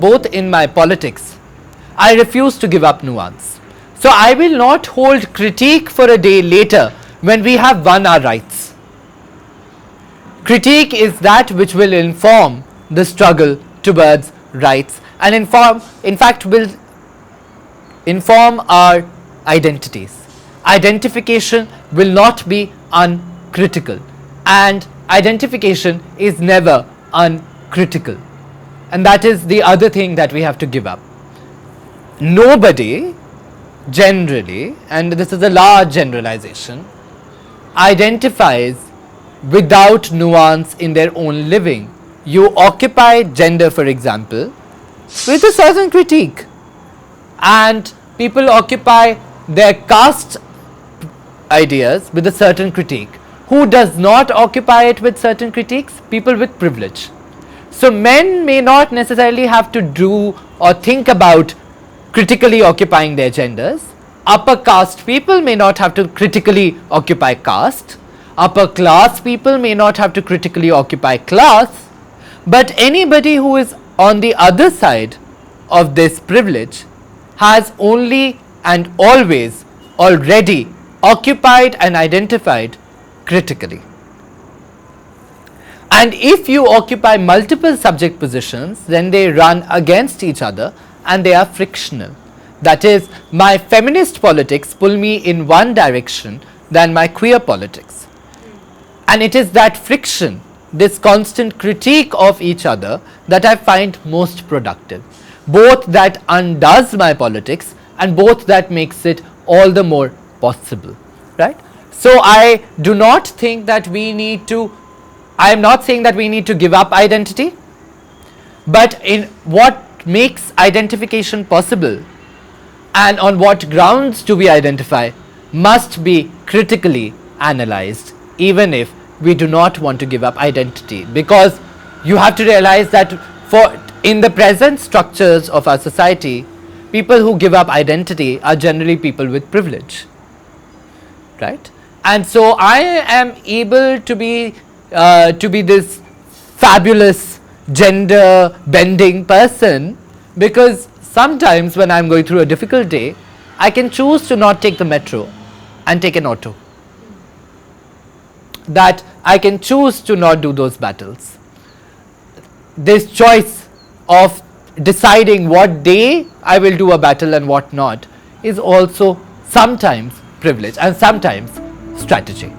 both in my politics, I refuse to give up nuance. So I will not hold critique for a day later when we have won our rights. Critique is that which will inform the struggle towards rights and in fact will inform our identities. Identification will not be uncritical, and identification is never uncritical, and that is the other thing that we have to give up. Nobody generally, and this is a large generalization, identifies without nuance in their own living. You occupy gender, for example, with a certain critique, and people occupy their caste ideas with a certain critique. Who does not occupy it with certain critiques? People with privilege. So men may not necessarily have to do or think about critically occupying their genders. Upper caste people may not have to critically occupy caste. Upper class people may not have to critically occupy class. But anybody who is on the other side of this privilege has only and always already occupied and identified critically. And if you occupy multiple subject positions, then they run against each other and they are frictional. That is, my feminist politics pull me in one direction than my queer politics. And it is that friction, this constant critique of each other, that I find most productive. Both that undoes my politics and both that makes it all the more possible, right? So I do not think that we need to, I am not saying that we need to give up identity, but in what makes identification possible and on what grounds do we identify must be critically analyzed, even if we do not want to give up identity, because you have to realize that in the present structures of our society, people who give up identity are generally people with privilege, right? And so I am able to be this fabulous gender bending person because sometimes when I am going through a difficult day, I can choose to not take the metro and take an auto. That I can choose to not do those battles. This choice of deciding what day I will do a battle and what not is also sometimes privilege and sometimes strategy.